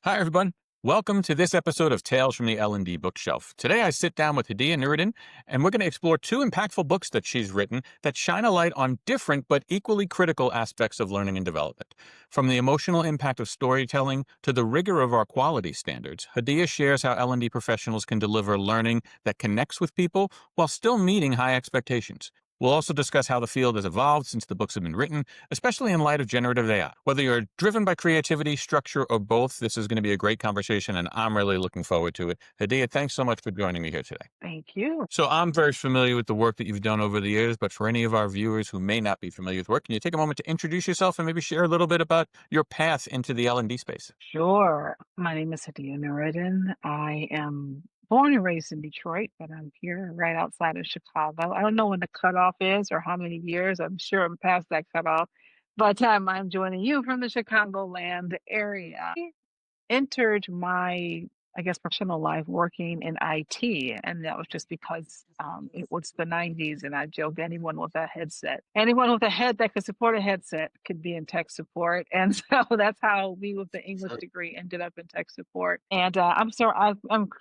Hi, everyone. Welcome to this episode of Tales from the L&D Bookshelf. Today, I sit down with Hadiya Nuriddin, and we're going to explore two impactful books that she's written that shine a light on different but equally critical aspects of learning and development. From the emotional impact of storytelling to the rigor of our quality standards, Hadiya shares how L&D professionals can deliver learning that connects with people while still meeting high expectations. We'll also discuss how the field has evolved since the books have been written, especially in light of generative AI. Whether you're driven by creativity, structure, or both, this is going to be a great conversation, and I'm really looking forward to it. Hadiya, thanks so much for joining me here today. Thank you. So I'm very familiar with the work that you've done over the years, but for any of our viewers who may not be familiar with work, can you take a moment to introduce yourself and maybe share a little bit about your path into the L&D space? Sure. My name is Hadiya Nuriddin. I am born and raised in Detroit, but I'm here right outside of Chicago. I don't know when the cutoff is or how many years. I'm sure I'm past that cutoff. But I'm joining you from the Chicagoland area. Entered my, I guess, professional life working in IT, and that was just because it was the '90s, and I joked anyone with a headset, anyone with a head that could support a headset could be in tech support, and so that's how we with the English Sure. degree ended up in tech support. And I'm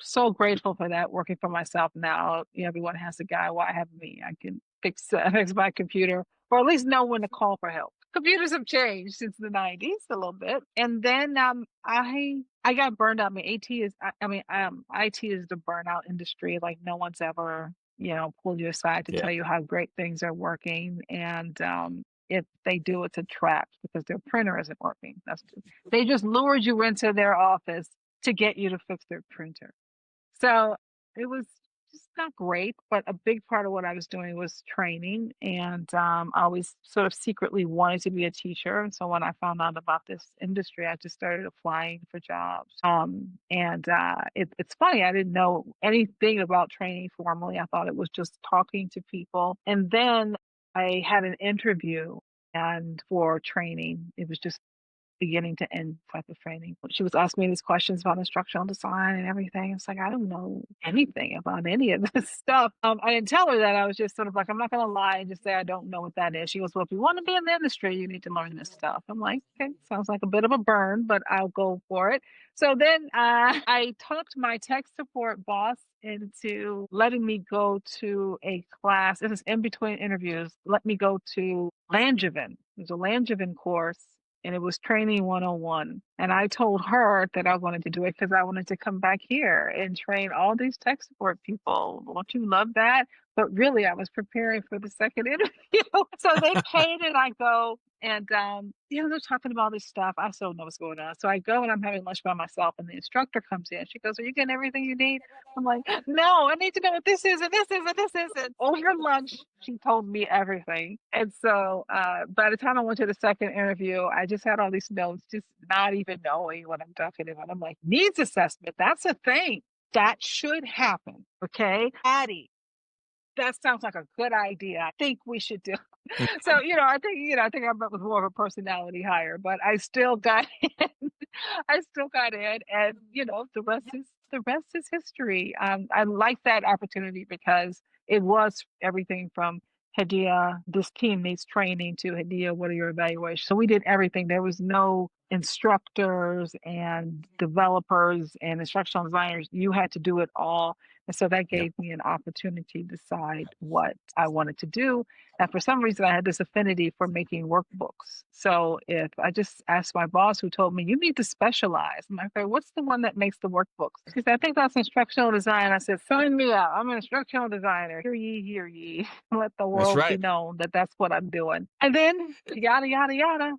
so grateful for that. Working for myself now, everyone has a guy. Why have me? I can fix fix my computer, or at least know when to call for help. Computers have changed since the '90s a little bit, and then I got burned out. I mean, IT is the burnout industry. Like no one's ever, pulled you aside to Yeah. tell you how great things are working, and if they do, it's a trap because their printer isn't working. They just lured you into their office to get you to fix their printer. So it was just not great, but a big part of what I was doing was training. And I always sort of secretly wanted to be a teacher. And so when I found out about this industry, I just started applying for jobs. It's funny, I didn't know anything about training formally. I thought it was just talking to people. And then I had an interview and for training, it was just beginning to end type of training. She was asking me these questions about instructional design and everything. It's like, I don't know anything about any of this stuff. I didn't tell her that. I was just sort of like, I'm not going to lie and just say I don't know what that is. She goes, well, if you want to be in the industry, you need to learn this stuff. I'm like, okay, sounds like a bit of a burn, but I'll go for it. So then I talked my tech support boss into letting me go to a class. It was in between interviews. Let me go to Langevin. There's a Langevin course and it was training 101. And I told her that I wanted to do it because I wanted to come back here and train all these tech support people. Don't you love that? But really, I was preparing for the second interview. So they paid and I go. And, they're talking about all this stuff. I still don't know what's going on. So I go and I'm having lunch by myself, and the instructor comes in. She goes, are you getting everything you need? I'm like, no, I need to know what this is and this is and this is. And over lunch, she told me everything. And so by the time I went to the second interview, I just had all these notes, just not even knowing what I'm talking about. I'm like, needs assessment, that's a thing. That should happen. Okay. Addie, that sounds like a good idea. I think we should do. So, I think I was more of a personality hire, but I still got in. I still got in, and the rest is history. I like that opportunity because it was everything from Hadiya, this team needs training to Hadiya, what are your evaluations? So we did everything. There was no instructors and developers and instructional designers. You had to do it all. And so that Yeah. gave me an opportunity to decide what I wanted to do. And for some reason, I had this affinity for making workbooks. So if I just asked my boss, who told me, you need to specialize. I'm like, okay, what's the one that makes the workbooks? She said, I think that's instructional design. I said, sign me up. I'm an instructional designer. Hear ye, hear ye. Let the That's world be right. known that that's what I'm doing. And then yada, yada, yada.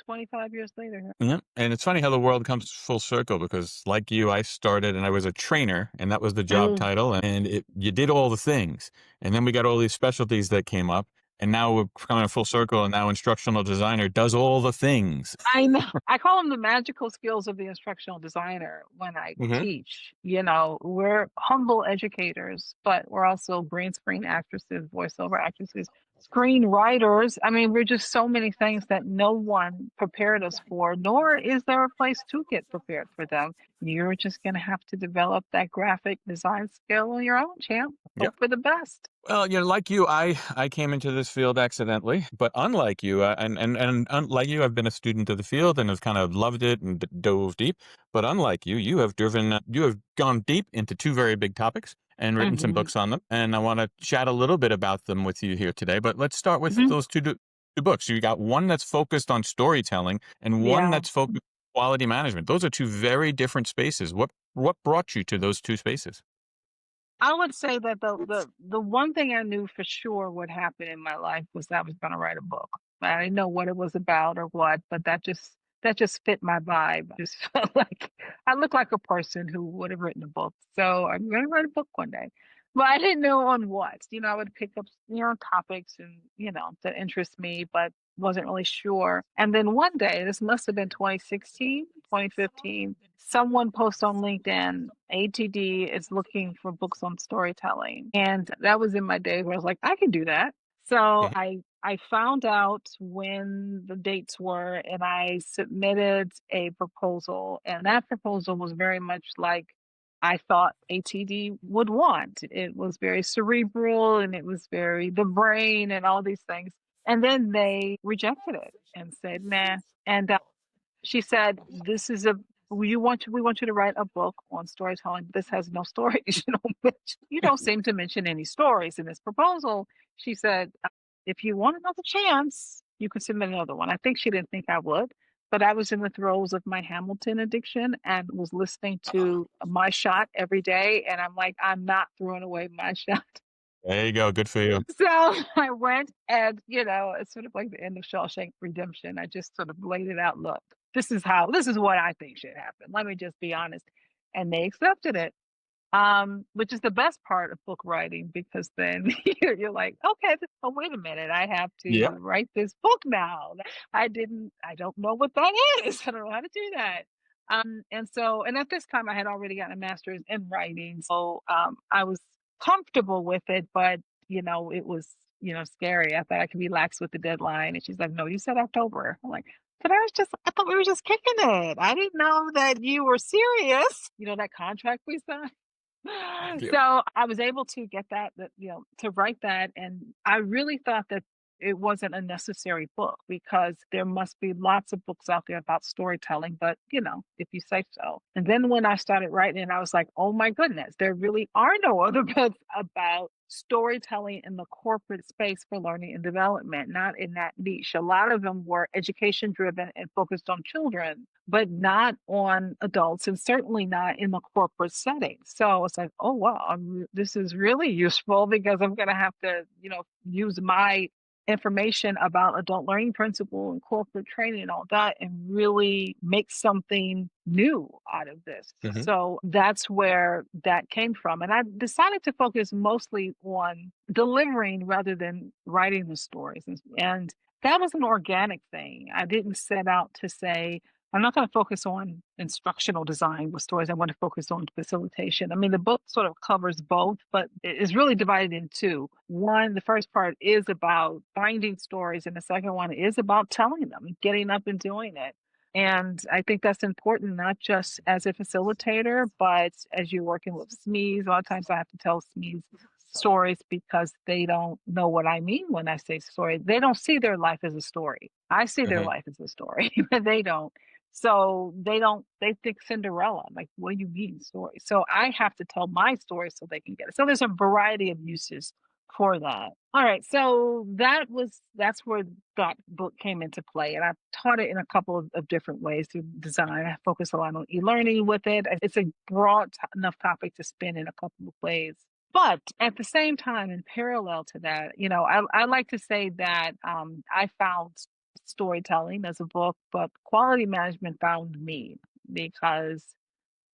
25 years later. Yeah. And it's funny how the world comes full circle because, like you, I started and I was a trainer, and that was the job Mm. title. And you did all the things. And then we got all these specialties that came up. And now we're coming full circle. And now instructional designer does all the things. I know. I call them the magical skills of the instructional designer when I Hmm. teach. We're humble educators, but we're also green screen actresses, voiceover actresses, screenwriters. I mean, we're just so many things that no one prepared us for, nor is there a place to get prepared for them. You're just going to have to develop that graphic design skill on your own, champ. Hope for the best. Well, like you, I came into this field accidentally, but unlike you, unlike you, I've been a student of the field and have kind of loved it and dove deep. But unlike you, you have gone deep into two very big topics and written some Hmm. books on them. And I want to chat a little bit about them with you here today. But let's start with Hmm. those two books. You got one that's focused on storytelling and one Yeah. that's focused on quality management. Those are two very different spaces. What brought you to those two spaces? I would say that the one thing I knew for sure would happen in my life was that I was going to write a book. I didn't know what it was about or what, but that just fit my vibe. I just felt like I looked like a person who would have written a book. So I'm going to write a book one day. But I didn't know on what. I would pick up, topics and, that interest me, but wasn't really sure. And then one day, this must have been 2016, 2015, someone posted on LinkedIn, ATD is looking for books on storytelling. And that was in my day where I was like, I can do that. So Mhm. I found out when the dates were and I submitted a proposal. And that proposal was very much like I thought ATD would want. It was very cerebral and it was very the brain and all these things. And then they rejected it and said, nah. And she said, "This is a we want you to write a book on storytelling. This has no stories. You don't seem to mention any stories in this proposal." She said, "If you want another chance, you could submit another one." I think she didn't think I would, but I was in the throes of my Hamilton addiction and was listening to My Shot every day, and I'm like, I'm not throwing away My Shot. There you go. Good for you. So I went and, it's sort of like the end of Shawshank Redemption. I just sort of laid it out. Look, this is what I think should happen. Let me just be honest. And they accepted it. Which is the best part of book writing because then you're like, okay, oh, wait a minute, I have Yeah. to write this book now. I don't know what that is. I don't know how to do that. And at this time I had already gotten a master's in writing. So I was comfortable with it, but it was, scary. I thought I could be lax with the deadline. And she's like, no, you said October. I'm like, but I thought we were just kicking it. I didn't know that you were serious. That contract we signed. Yep. So I was able to get to write that. And I really thought that it wasn't a necessary book because there must be lots of books out there about storytelling, but if you say so. And then when I started writing, I was like, oh my goodness, there really are no other books about storytelling in the corporate space for learning and development, not in that niche. A lot of them were education driven and focused on children, but not on adults and certainly not in the corporate setting. So it's like, oh, wow, this is really useful because I'm going to have to, use my information about adult learning principle and corporate training and all that and really make something new out of this. Hmm. So that's where that came from. And I decided to focus mostly on delivering rather than writing the stories. And that was an organic thing. I didn't set out to say, I'm not going to focus on instructional design with stories. I want to focus on facilitation. I mean, the book sort of covers both, but it is really divided in two. One, the first part is about finding stories, and the second one is about telling them, getting up and doing it. And I think that's important, not just as a facilitator, but as you're working with SMEs. A lot of times I have to tell SMEs stories because they don't know what I mean when I say story. They don't see their life as a story. I see their Hmm. life as a story, but they don't. So they think Cinderella. Like, what do you mean story? So I have to tell my story so they can get it. So there's a variety of uses for that. All right. So that's where that book came into play. And I've taught it in a couple of different ways through design. I focus a lot on e-learning with it. It's a broad enough topic to spin in a couple of ways. But at the same time, in parallel to that, I like to say that I found storytelling as a book, but quality management found me because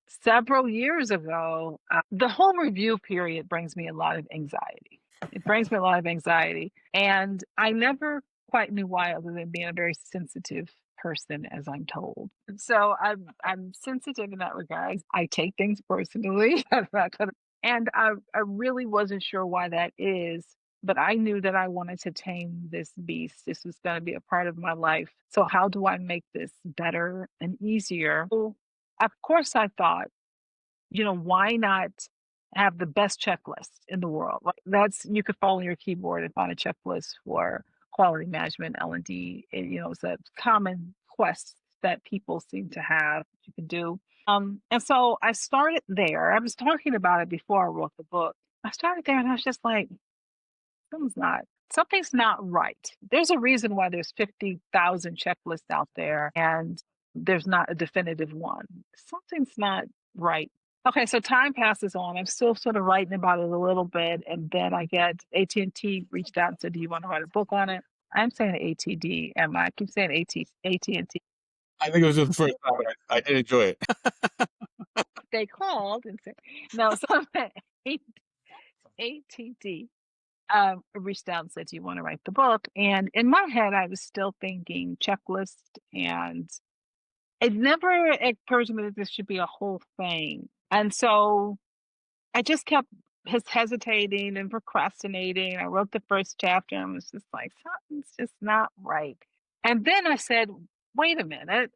several years ago, the home review period brings me a lot of anxiety. It brings me a lot of anxiety. And I never quite knew why, other than being a very sensitive person, as I'm told. And so I'm sensitive in that regard. I take things personally. I'm not gonna, and I really wasn't sure why that is. But I knew that I wanted to tame this beast. This was going to be a part of my life. So, how do I make this better and easier? Well, of course, I thought, why not have the best checklist in the world? Like you could follow your keyboard and find a checklist for quality management, L&D. It's a common quest that people seem to have that you can do. And so I started there. I was talking about it before I wrote the book. I started there and I was just like, something's not something's not right. There's a reason why there's 50,000 checklists out there and there's not a definitive one. Something's not right. Okay, so time passes on. I'm still sort of writing about it a little bit, and then I get AT&T reached out and said, "Do you want to write a book on it?" I'm saying ATD, and I keep saying AT&T. I think it was the first time, but I did enjoy it. They called and said, "No." So ATD reached out and said, "Do you want to write the book?" And in my head, I was still thinking checklist, and it never occurred to me that this should be a whole thing. And so I just kept hesitating and procrastinating. I wrote the first chapter and was just like, something's just not right. And then I said, wait a minute,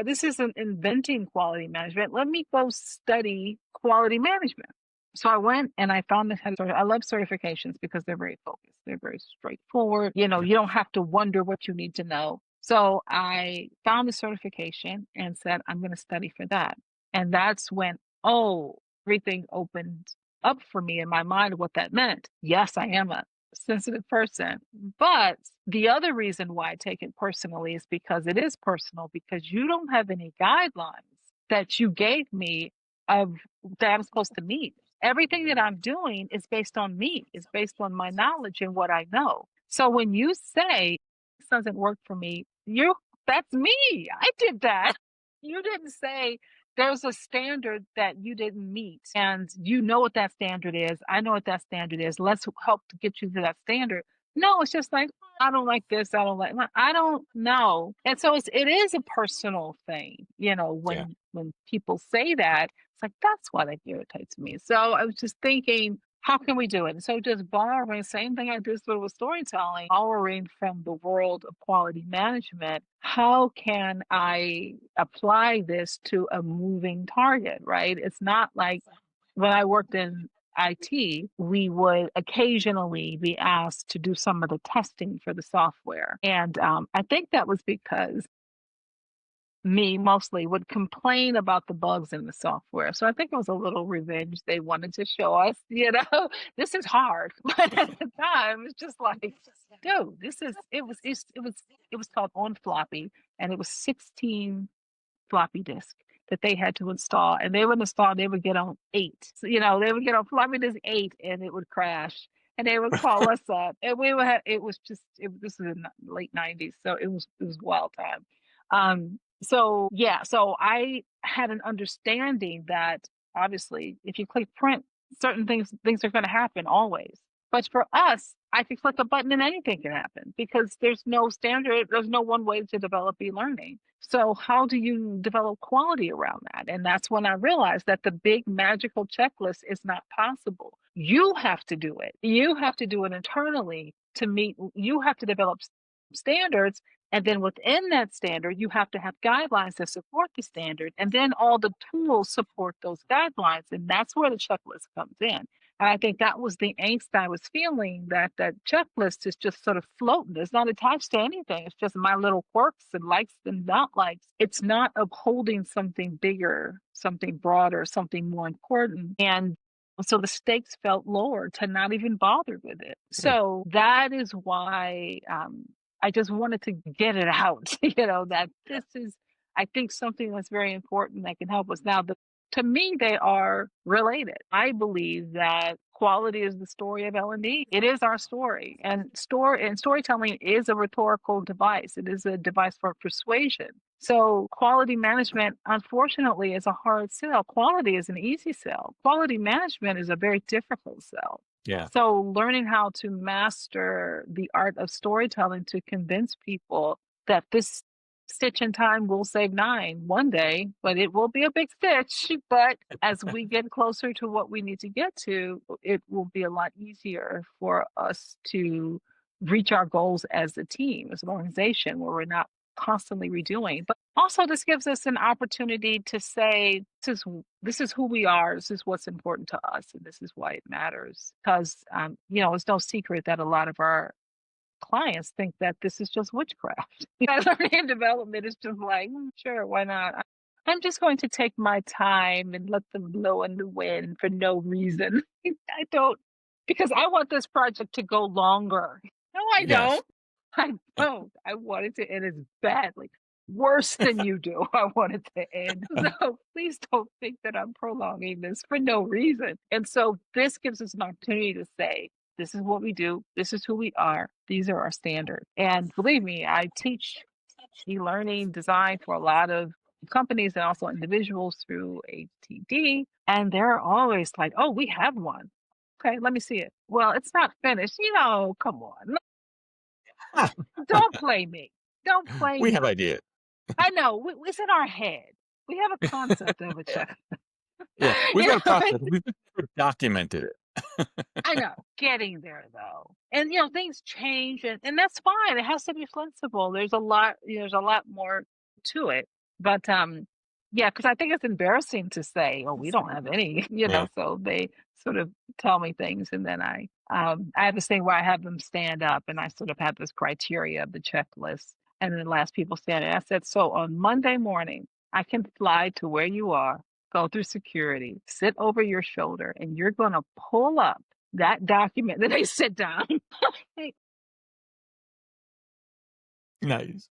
this isn't inventing quality management. Let me go study quality management. So I went and I found I love certifications because they're very focused. They're very straightforward. You know, Yeah. you don't have to wonder what you need to know. So I found the certification and said, I'm going to study for that. And that's when, oh, everything opened up for me in my mind what that meant. Yes, I am a sensitive person, but the other reason why I take it personally is because it is personal, because you don't have any guidelines that you gave me of that I'm supposed to meet. Everything that I'm doing is based on me, is based on my knowledge and what I know. So when you say this doesn't work for me, that's me. I did that. You didn't say there's a standard that you didn't meet and you know what that standard is. I know what that standard is. Let's help to get you to that standard. No, it's just like, I don't like this. I don't like, I don't know. And so it is a personal thing, you know, Yeah. when people say that, it's like, that's why that irritates me. So I was just thinking, how can we do it? And so just borrowing, same thing I did with storytelling, borrowing from the world of quality management, how can I apply this to a moving target, right? It's not like when I worked in IT, we would occasionally be asked to do some of the testing for the software. And I think that was because me mostly would complain about the bugs in the software. So I think it was a little revenge they wanted to show us, you know, this is hard. But at the time, it's just like, dude, it was called On Floppy and it was 16 floppy disk that they had to install. And they would install, they would get on 8. So, you know, they would get on floppy disk 8 and it would crash. And they would call us up. And we would have, it was just this was in the late 90s. So it was wild time. So yeah, so I had an understanding that obviously if you click print, certain things are going to happen always. But for us, I could click a button and anything can happen because there's no standard, there's no one way to develop e-learning. So how do you develop quality around that? And that's when I realized that the big magical checklist is not possible. You have to do it. You have to do it internally to meet, you have to develop standards, and then within that standard, you have to have guidelines that support the standard. And then all the tools support those guidelines. And that's where the checklist comes in. And I think that was the angst I was feeling, that that checklist is just sort of floating. It's not attached to anything. It's just my little quirks and likes and not likes. It's not upholding something bigger, something broader, something more important. And so the stakes felt lower to not even bother with it. Yeah. So that is why I just wanted to get it out, you know, that this is, I think, something that's very important that can help us. Now, to me, they are related. I believe that quality is the story of L&D. It is our story. And storytelling is a rhetorical device. It is a device for persuasion. So quality management, unfortunately, is a hard sell. Quality is an easy sell. Quality management is a very difficult sell. Yeah. So learning how to master the art of storytelling to convince people that this stitch in time will save 9 one day, but it will be a big stitch. But as we get closer to what we need to get to, it will be a lot easier for us to reach our goals as a team, as an organization, where we're not constantly redoing. But also this gives us an opportunity to say, this is who we are, this is what's important to us, and this is why it matters. Because you know, it's no secret that a lot of our clients think that this is just witchcraft. Learning and development is just like, sure, why not? I'm just going to take my time and let them blow in the wind for no reason. I don't, because I want this project to go longer. No, I Yes. don't. I Yeah. don't. I want it to end as badly, worse than you do. I want it to end. So please don't think that I'm prolonging this for no reason. And so this gives us an opportunity to say, this is what we do. This is who we are. These are our standards. And believe me, I teach e-learning design for a lot of companies and also individuals through ATD. And they're always like, oh, we have one. Okay, let me see it. Well, it's not finished. Come on. Don't play me. Don't play We have me. ideas. I know. It's in our head. We have a concept of a Yeah. check. Yeah. We've you got a know, process. We've never documented it. I know. Getting there though. And things change and that's fine. It has to be flexible. There's a lot more to it. But yeah, because I think it's embarrassing to say, oh, we don't have any, Yeah. so they sort of tell me things and then I have this thing where I have them stand up and I sort of have this criteria of the checklist. And then the last people stand and I said, so on Monday morning, I can fly to where you are, go through security, sit over your shoulder, and you're gonna pull up that document that they sit down. Hey, Nice.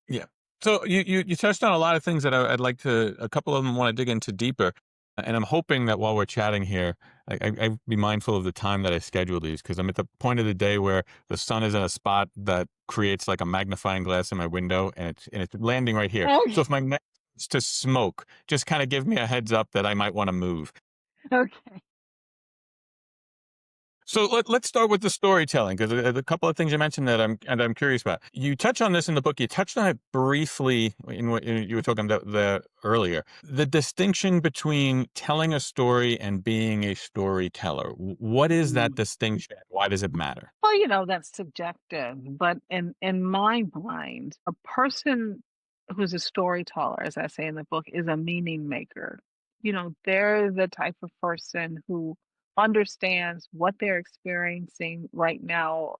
Yeah. So you touched on a lot of things that I'd like to. A couple of them want to dig into deeper, and I'm hoping that while we're chatting here, I be mindful of the time that I schedule these because I'm at the point of the day where the sun is in a spot that creates like a magnifying glass in my window, and it's landing right here. So okay, if my neck is to smoke, just kind of give me a heads up that I might want to move. okay. So let's start with the storytelling because a couple of things you mentioned that I'm curious about. You touch on this in the book. You touched on it briefly in what you were talking about the earlier. The distinction between telling a story and being a storyteller. What is that Mm. distinction? Why does it matter? Well, that's subjective, but in my mind, a person who's a storyteller, as I say in the book, is a meaning maker. They're the type of person who understands what they're experiencing right now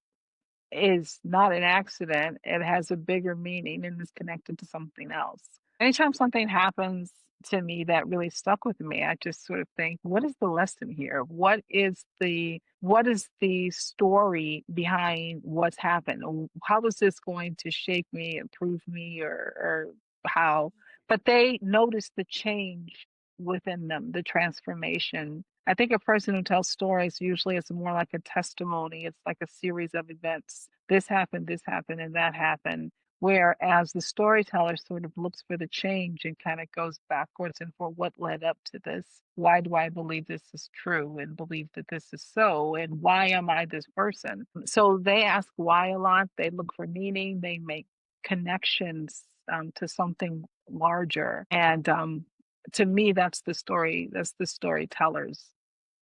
is not an accident. It has a bigger meaning and is connected to something else. Anytime something happens to me that really stuck with me, I just sort of think, what is the lesson here? What is the story behind what's happened? How is this going to shape me, improve me, or how? But they notice the change within them, the transformation. I think a person who tells stories usually is more like a testimony. It's like a series of events. This happened, and that happened. Whereas the storyteller sort of looks for the change and kind of goes backwards and for what led up to this. Why do I believe this is true and believe that this is so? And why am I this person? So they ask why a lot. They look for meaning. They make connections to something larger. And to me, that's the story. That's the storyteller's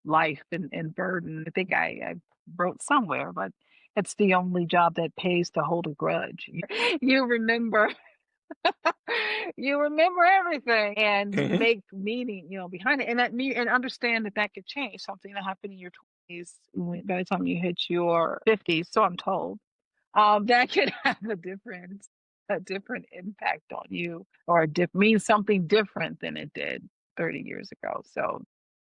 life and burden. I think I wrote somewhere, but it's the only job that pays to hold a grudge. You remember, you remember everything, and you Mhm. make meaning, behind it, and and understand that that could change. Something that happened in your 20s, by the time you hit your 50s, so I'm told, that could have a different impact on you, or mean something different than it did 30 years ago. So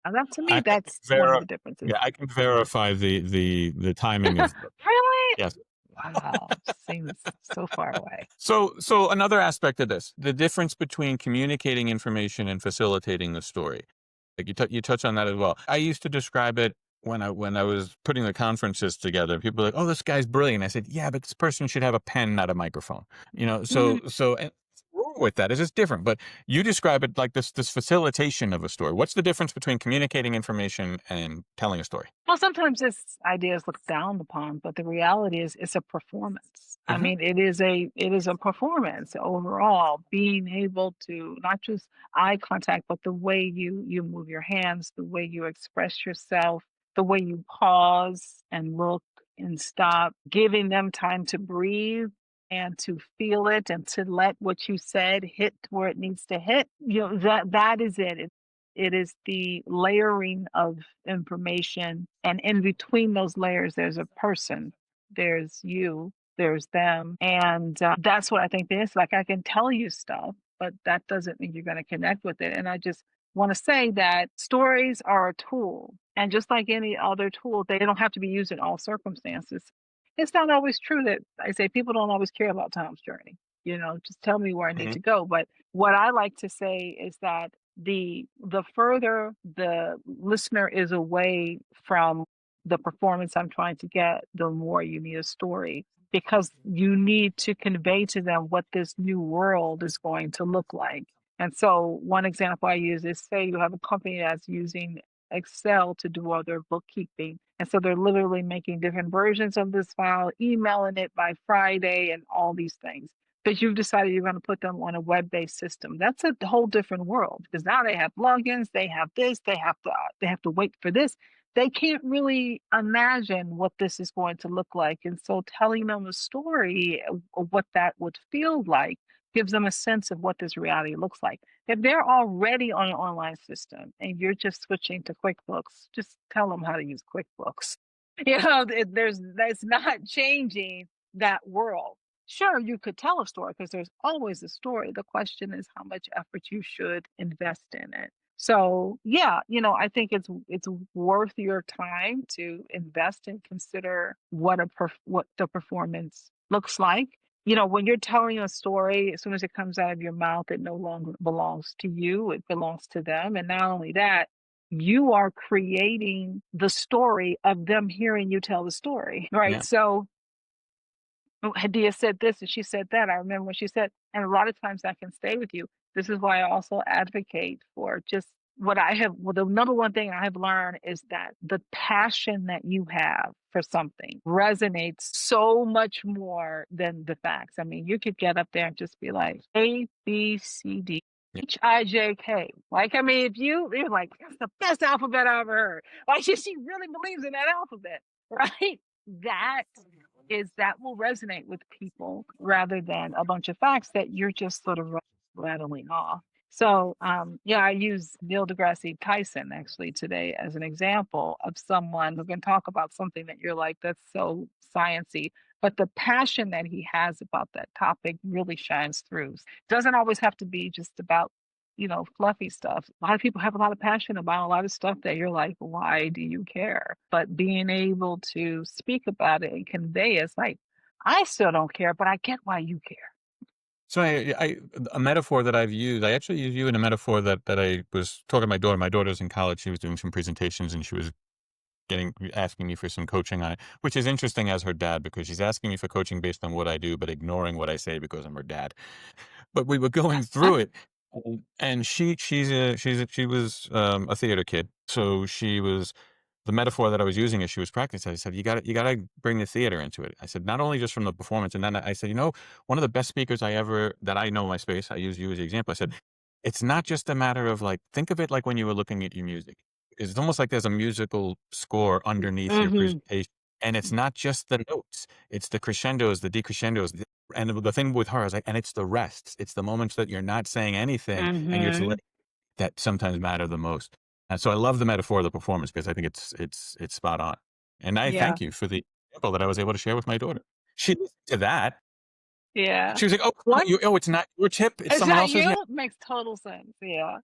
that to me, I can that's one of the differences. yeah, I can verify the timing of Really? yes. Wow, seems so far away. So another aspect of this, the difference between communicating information and facilitating the story. Like you touch on that as well. I used to describe it when I was putting the conferences together. People were like, "Oh, this guy's brilliant." I said, "Yeah, but this person should have a pen, not a microphone." Mhm. So and what's wrong with that is it's different. But you describe it like this facilitation of a story. What's the difference between communicating information and telling a story? Well, sometimes this idea is looked down upon, but the reality is it's a performance. I Hmm. mean, it is a performance overall, being able to not just eye contact, but the way you move your hands, the way you express yourself, the way you pause and look and stop, giving them time to breathe and to feel it and to let what you said hit where it needs to hit. That is it. It is the layering of information, and in between those layers, there's a person. there's you, there's them. And that's what I think it is. Like, I can tell you stuff, but that doesn't mean you're going to connect with it. And I just want to say that stories are a tool. And just like any other tool, they don't have to be used in all circumstances. It's not always true that I say people don't always care about Tom's journey. Just tell me where I need Hmm. to go. But what I like to say is that the further the listener is away from the performance I'm trying to get, the more you need a story because you need to convey to them what this new world is going to look like. And so, one example I use is say you have a company that's using Excel to do all their bookkeeping. And so they're literally making different versions of this file, emailing it by Friday, and all these things. But you've decided you're going to put them on a web-based system. That's a whole different world because now they have logins, they have this, they have to wait for this. They can't really imagine what this is going to look like. And so telling them a story of what that would feel like gives them a sense of what this reality looks like. If they're already on an online system and you're just switching to QuickBooks, just tell them how to use QuickBooks. That's not changing that world. Sure, you could tell a story because there's always a story. The question is how much effort you should invest in it. So yeah, I think it's worth your time to invest and consider what the performance looks like. When you're telling a story, as soon as it comes out of your mouth, it no longer belongs to you, it belongs to them. And not only that, you are creating the story of them hearing you tell the story, right? Yeah. So Hadiya said this and she said that. I remember when she said, and a lot of times that can stay with you. This is why I also advocate for just the number one thing I have learned is that the passion that you have for something resonates so much more than the facts. I mean, you could get up there and just be like A, B, C, D, Yeah. H, I, J, K. Like, I mean, if you're like, that's the best alphabet I've ever heard. Like, she really believes in that alphabet, right? That that will resonate with people rather than a bunch of facts that you're just sort of rattling off. So, yeah, I use Neil deGrasse Tyson actually today as an example of someone who can talk about something that you're like, that's so sciency, but the passion that he has about that topic really shines through. Doesn't always have to be just about fluffy stuff. A lot of people have a lot of passion about a lot of stuff that you're like, why do you care? But being able to speak about it and convey it's like, I still don't care, but I get why you care. So a metaphor that I've used, I actually use you in a metaphor that I was talking to my daughter. My daughter's in college. She was doing some presentations and she was asking me for some coaching on it, which is interesting as her dad because she's asking me for coaching based on what I do, but ignoring what I say because I'm her dad. But we were going through it, and she was a theater kid, so she was the metaphor that I was using as she was practicing. I said, you gotta bring the theater into it. I said, not only just from the performance, and then I said, one of the best speakers that I know in my space, I use you as the example. I said, it's not just a matter of like, think of it like when you were looking at your music. It's almost like there's a musical score underneath your Mm-hmm. presentation. And it's not just the notes, it's the crescendos, the decrescendos. And the thing with her is like, and it's the rests. It's the moments that you're not saying anything and you're just Mm-hmm. that sometimes matter the most. And so I love the metaphor of the performance because I think it's spot on. And I Yeah. thank you for the example that I was able to share with my daughter. She listened to that. Yeah. She was like, "Oh, One it's not your tip, it's Is someone that else's." Yeah. you? Makes total sense. Yeah.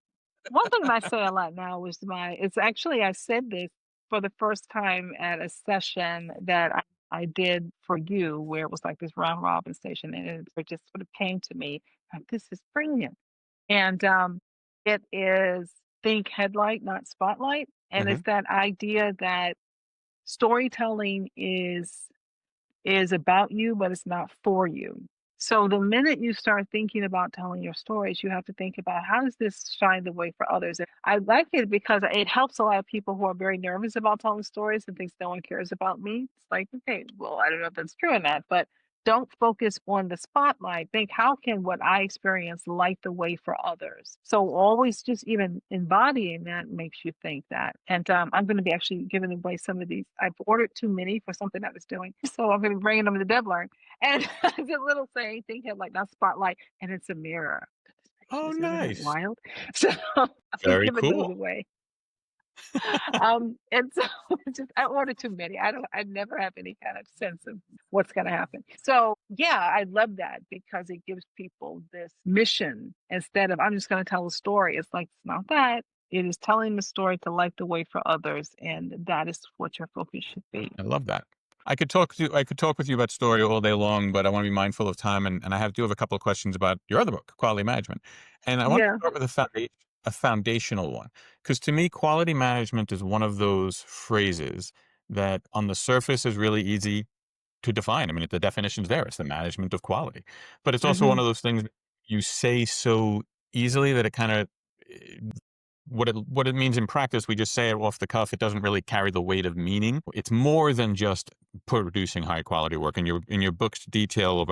One thing that I say a lot now is it's actually, I said this for the first time at a session that I did for you, where it was like this round robin station, and it just sort of came to me, like, this is brilliant. And it is think headlight, not spotlight. And Mhm. it's that idea that storytelling is about you, but it's not for you. So the minute you start thinking about telling your stories, you have to think about how does this shine the way for others. And I like it because it helps a lot of people who are very nervous about telling stories and thinks no one cares about me. It's like, okay, well, I don't know if that's true or not, but don't focus on the spotlight. Think, how can what I experience light the way for others? So always just even embodying that makes you think that. And I'm going to be actually giving away some of these. I've ordered too many for something I was doing, so I'm going to be bringing them to Devlin. And the little saying, think of like that spotlight, and it's a mirror. Oh, Isn't that nice. wild? So I'll be Very giving those cool. away. And so it's just I order too many. I never have any kind of sense of what's gonna happen. So yeah, I love that because it gives people this mission instead of I'm just gonna tell a story. It's like it's not that. It is telling the story to light the way for others, and that is what your focus should be. I love that. I could talk with you about story all day long, but I want to be mindful of time, and do have a couple of questions about your other book, Quality Management. And I want to Yeah. start with a foundational one, because to me, quality management is one of those phrases that on the surface is really easy to define. I mean, the definition's there. It's the management of quality. But it's also one Mhm. of those things you say so easily that it kind of what it means in practice, we just say it off the cuff. It doesn't really carry the weight of meaning. It's more than just producing high quality work. And in your book's detail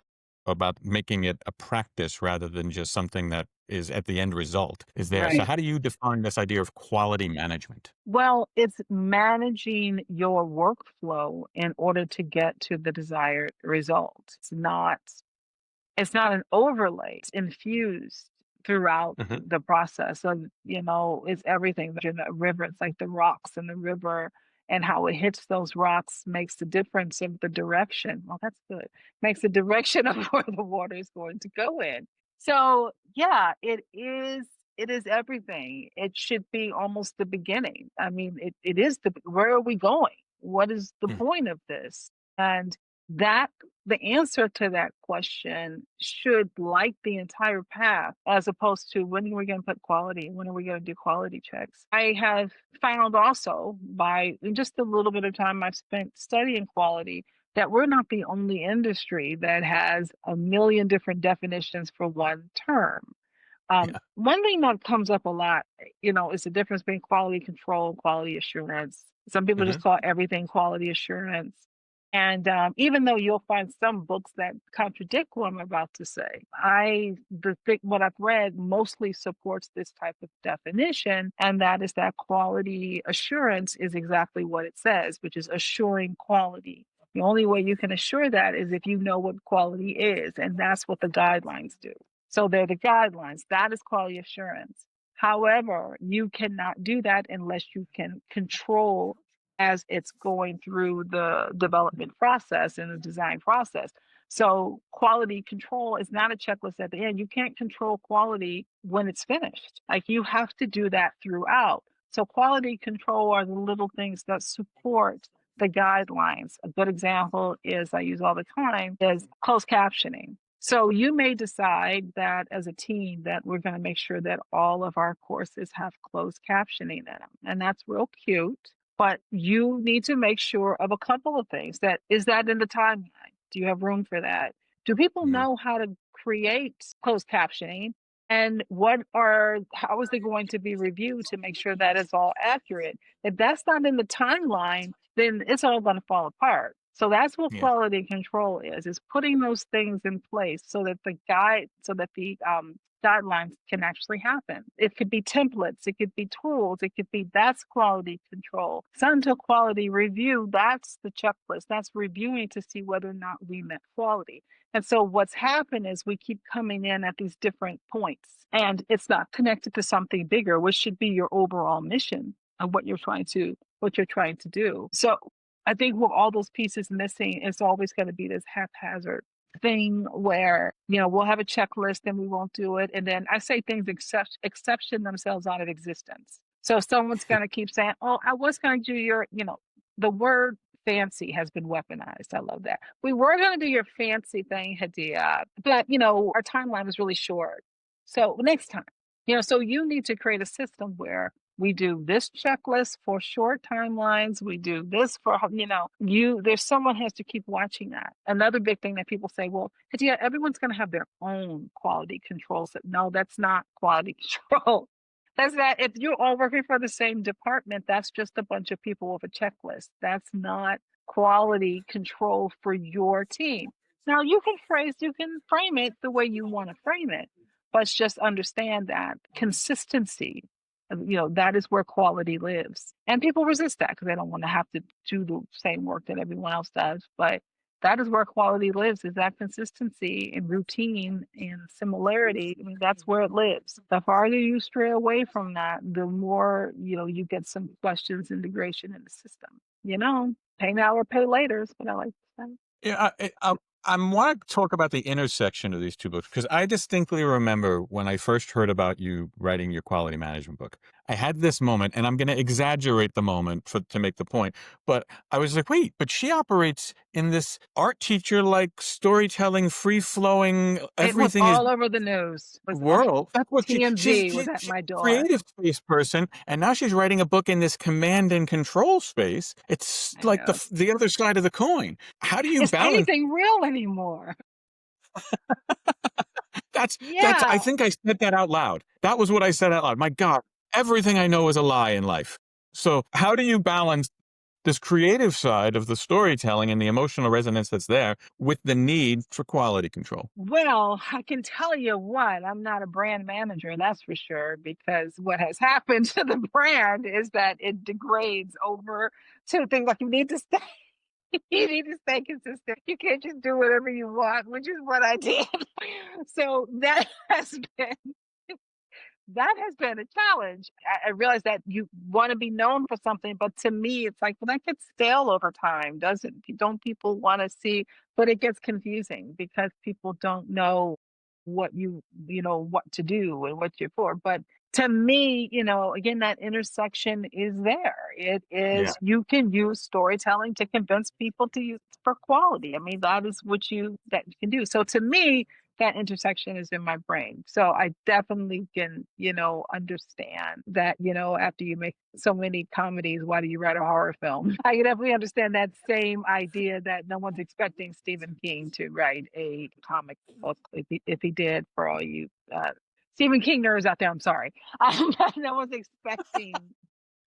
about making it a practice rather than just something that is at the end result is there. So Right. how do you define this idea of quality management? Well, it's managing your workflow in order to get to the desired result. It's not an overlay, it's infused throughout Hmm. the process of, it's everything. In the river, it's like the rocks in the river and how it hits those rocks makes the difference of the direction. Well, that's good. Makes the direction of where the water is going to go in. So, yeah, it is everything. It should be almost the beginning. I mean, it is where are we going? What is the point of this? And that the answer to that question should light the entire path as opposed to when are we going to put quality? When are we going to do quality checks? I have found also by in just a little bit of time I've spent studying quality that we're not the only industry that has a million different definitions for one term. Yeah. One thing that comes up a lot, is the difference between quality control and quality assurance. Some people Hmm. just call everything quality assurance. And even though you'll find some books that contradict what I'm about to say, what I've read mostly supports this type of definition, and that is that quality assurance is exactly what it says, which is assuring quality. The only way you can assure that is if you know what quality is, and that's what the guidelines do. So they're the guidelines. That is quality assurance. However, you cannot do that unless you can control as it's going through the development process and the design process. So quality control is not a checklist at the end. You can't control quality when it's finished. Like you have to do that throughout. So quality control are the little things that support the guidelines. A good example is I use all the time is closed captioning. So you may decide that as a team that we're going to make sure that all of our courses have closed captioning in them. And that's real cute. But you need to make sure of a couple of things. That is that in the timeline? Do you have room for that? Do people Hmm. know how to create closed captioning? And how is it going to be reviewed to make sure that it's all accurate? If that's not in the timeline, then it's all going to fall apart. So that's what Yeah. quality control is putting those things in place so that the guidelines can actually happen. It could be templates, it could be tools, that's quality control. It's not until quality review, that's the checklist. That's reviewing to see whether or not we met quality. And so what's happened is we keep coming in at these different points and it's not connected to something bigger, which should be your overall mission of what you're trying to do. So I think with all those pieces missing, it's always going to be this haphazard thing where we'll have a checklist and we won't do it, and then I say things exception themselves out of existence. So someone's going to keep saying, "Oh, I was going to do the word fancy has been weaponized." I love that. We were going to do your fancy thing, Hadiya, but our timeline was really short. So next time, so you need to create a system where we do this checklist for short timelines. We do this for, there's someone has to keep watching that. Another big thing that people say, well, yeah, everyone's going to have their own quality controls. No, that's not quality control. That's not, if you're all working for the same department, that's just a bunch of people with a checklist. That's not quality control for your team. Now you can frame it the way you want to frame it, but just understand that consistency, that is where quality lives. And people resist that because they don't want to have to do the same work that everyone else does. But that is where quality lives, is that consistency and routine and similarity. I mean, that's where it lives. The farther you stray away from that, the more, you get some questions integration in the system. Pay now or pay later is what I like to say. Yeah, I want to talk about the intersection of these two books because I distinctly remember when I first heard about you writing your quality management book. I had this moment, and I'm going to exaggerate the moment to make the point. But I was like, wait, but she operates in this art teacher like storytelling, free flowing, It was everything is all over the news. It was on world. That's what TMZ was at she's my a door. creative space person, and now she's writing a book in this command and control space. It's I like know. the other side of the coin. How do you Is balance? anything real anymore? That's I Yeah. think I said that out loud. That was what I said out loud. My God, everything I know is a lie in life. So how do you balance this creative side of the storytelling and the emotional resonance that's there with the need for quality control? Well, I can tell you what, I'm not a brand manager, that's for sure, because what has happened to the brand is that it degrades over to things like you need to stay. You need to stay consistent. You can't just do whatever you want, which is what I did. So that has been a challenge. I realize that you want to be known for something, but to me, it's like, well, that gets stale over time, doesn't? Don't people want to see? But it gets confusing because people don't know what what to do and what you're for. But to me, again, that intersection is there. It Yeah. is, you can use storytelling to convince people to use for quality. I mean, that is that you can do. So to me, that intersection is in my brain. So I definitely can, understand that, after you make so many comedies, why do you write a horror film? I can definitely understand that same idea that no one's expecting Stephen King to write a comic book if he did, for all you Stephen King nerds out there. I'm sorry. No one's expecting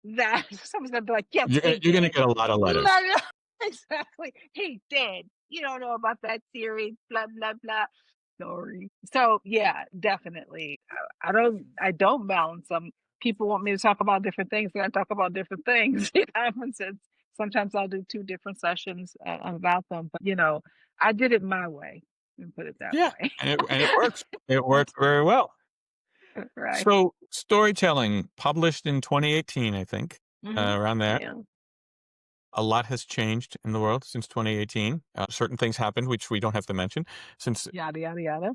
that. Someone's going to be like, yes, he You're gonna did. get a lot of No, letters. no, exactly. He did. You don't know about that series, blah, blah, blah. Sorry. So yeah, definitely. I don't balance them. People want me to talk about different things, and I talk about different things. And sometimes I'll do two different sessions about them, but I did it my way and put it that Yeah, way. and it works. It worked very well. Right. So storytelling published in 2018, I think, Hmm. around there. Yeah. A lot has changed in the world since 2018. Certain things happened, which we don't have to mention, since Yada yada yada.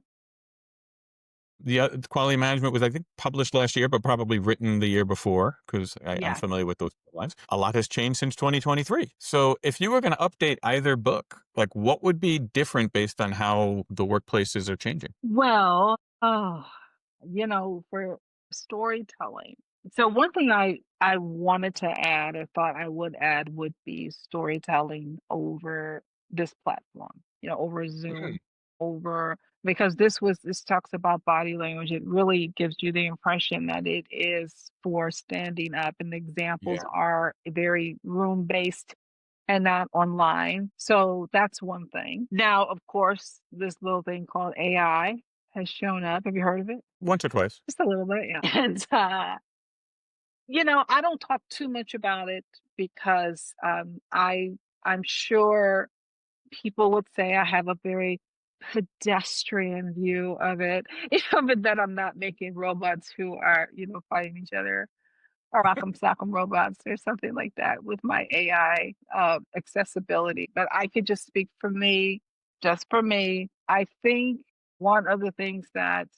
the quality management was, I think, published last year, but probably written the year before because I'm Yes. familiar with those lines. A lot has changed since 2023. So if you were going to update either book, like what would be different based on how the workplaces are changing? Well, for storytelling. So one thing I wanted to add, or thought I would add, would be storytelling over this platform, over Mm, Zoom, over, because this talks about body language. It really gives you the impression that it is for standing up, and the examples yeah. are very room based and not online. So that's one thing. Now, of course, this little thing called AI has shown up. Have you heard of it? Once or twice. Just a little bit, yeah. And I don't talk too much about it because I'm sure people would say I have a very pedestrian view of it. But that I'm not making robots who are, fighting each other, or Rock'em Sock'em Robots or something like that with my AI accessibility. But I could just speak for me, just for me. I think one of the things that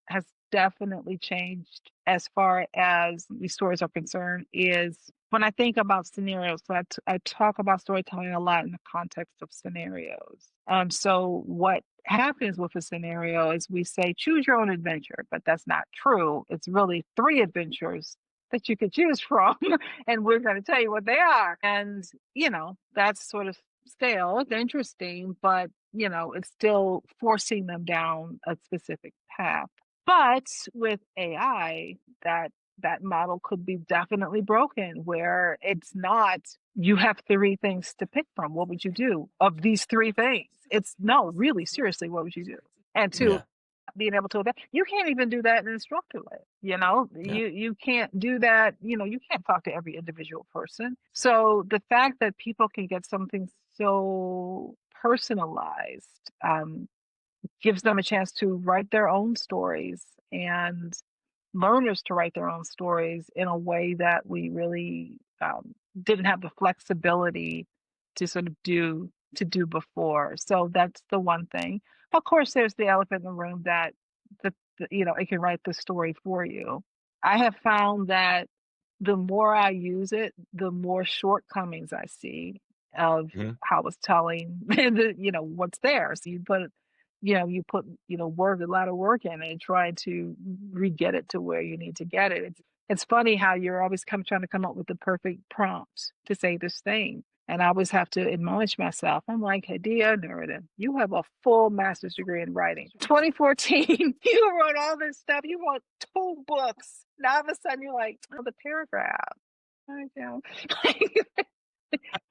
has definitely changed as far as these stories are concerned is when I think about scenarios. So I talk about storytelling a lot in the context of scenarios. So what happens with a scenario is we say choose your own adventure, but that's not true. It's really three adventures that you could choose from, and we're going to tell you what they are. And, that's sort of stale. It's interesting, but, it's still forcing them down a specific path. But with AI, that model could be definitely broken, where it's not, you have three things to pick from. What would you do of these three things? It's no, really, seriously, what would you do? And to Yeah. being able to adapt. You can't even do that in instructorly. Yeah. You can't do that. You can't talk to every individual person. So the fact that people can get something so personalized, gives them a chance to write their own stories and learners to write their own stories in a way that we really didn't have the flexibility to sort of do before. So that's the one thing. Of course, there's the elephant in the room that it can write the story for you. I have found that the more I use it, the more shortcomings I see of Mhm. how it's telling what's there. So you put work, a lot of work in it, trying to re-get it to where you need to get it. It's funny how you're always trying to come up with the perfect prompt to say this thing. And I always have to admonish myself. I'm like, Hadiya Nuriddin, you have a full master's degree in writing. 2014, you wrote all this stuff. You wrote 2 books. Now all of a sudden you're like, oh, the paragraph. I know.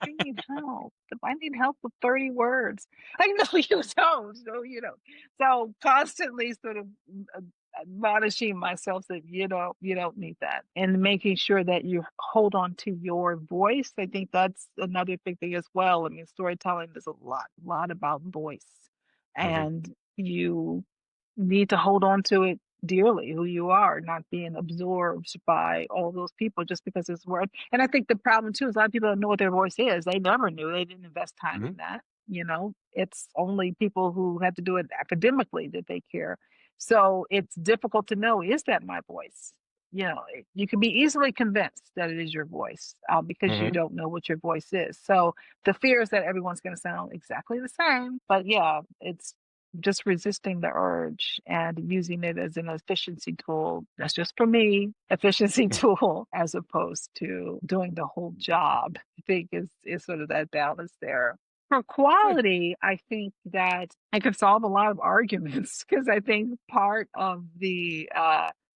I need help. I need help with 30 words. I know you don't. So. So constantly sort of uh, admonishing myself that you don't need that. And making sure that you hold on to your voice. I think that's another big thing as well. I mean, storytelling is a lot about voice. Mhm. And you need to hold on to it dearly, who you are, not being absorbed by all those people just because it's word. And I think the problem too is a lot of people don't know what their voice is. They never knew. They didn't invest time Mhm. in that. It's only people who have to do it academically that they care. So it's difficult to know, is that my voice? You can be easily convinced that it is your voice because you Mhm. don't know what your voice is. So the fear is that everyone's going to sound exactly the same. But yeah, it's just resisting the urge and using it as an efficiency tool. That's just for me, efficiency tool, as opposed to doing the whole job. I think is sort of that balance there. For Good. quality, I think that I could solve a lot of arguments because I think part of the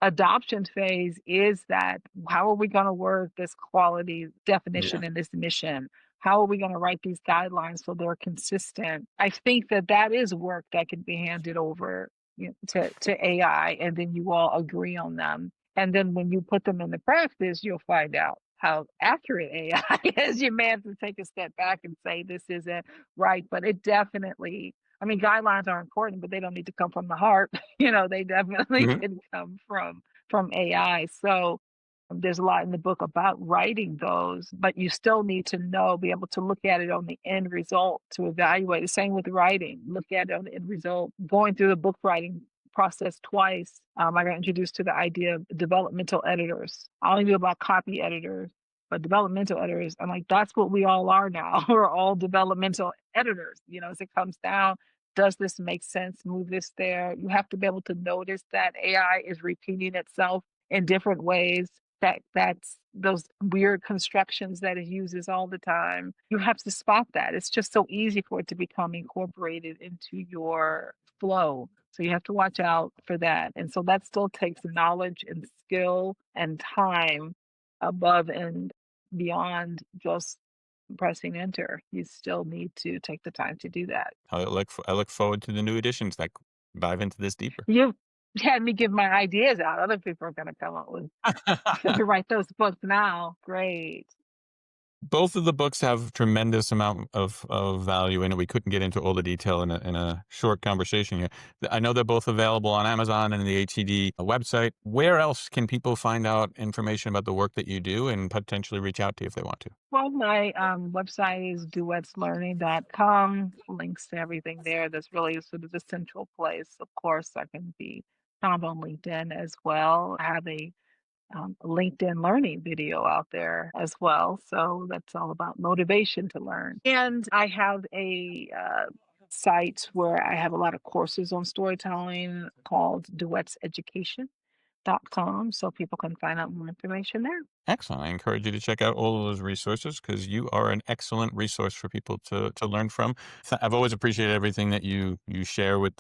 adoption phase is that how are we going to word this quality definition Yeah. and this mission? How are we going to write these guidelines so they're consistent? I think that is work that can be handed over to AI, and then you all agree on them. And then when you put them into practice, you'll find out how accurate AI is. You may have to take a step back and say this isn't right, but it definitely. I mean, guidelines are important, but they don't need to come from the heart. They definitely Mhm. can come from AI. So there's a lot in the book about writing those, but you still need to be able to look at it on the end result to evaluate. The same with writing. Look at it on the end result. Going through the book writing process twice, I got introduced to the idea of developmental editors. I only knew about copy editors, but developmental editors, I'm like, that's what we all are now. We're all developmental editors. As it comes down, does this make sense? Move this there. You have to be able to notice that AI is repeating itself in different ways that's those weird constructions that it uses all the time. You have to spot that. It's just so easy for it to become incorporated into your flow. So you have to watch out for that. And so that still takes knowledge and skill and time above and beyond just pressing enter. You still need to take the time to do that. I look forward to the new editions that dive into this deeper. You had me give my ideas out. Other people are going to come up with to write those books now. Great. Both of the books have tremendous amount of value in it. We couldn't get into all the detail in a short conversation here. I know they're both available on Amazon and the HED website. Where else can people find out information about the work that you do and potentially reach out to you if they want to? Well, my website is duetslearning.com. Links to everything there. That's really sort of the central place. Of course, I can be found on LinkedIn as well. I have a LinkedIn learning video out there as well. So that's all about motivation to learn. And I have a site where I have a lot of courses on storytelling called duetseducation.com. So people can find out more information there. Excellent. I encourage you to check out all of those resources because you are an excellent resource for people to learn from. I've always appreciated everything that you share with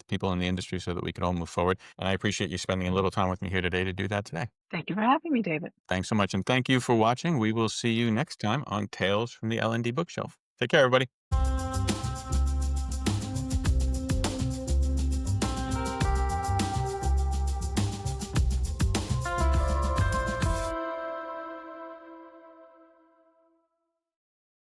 people in the industry so that we can all move forward. And I appreciate you spending a little time with me here today to do that today. Thank you for having me, David. Thanks so much, and thank you for watching. We will see you next time on Tales from the L&D Bookshelf. Take care, everybody.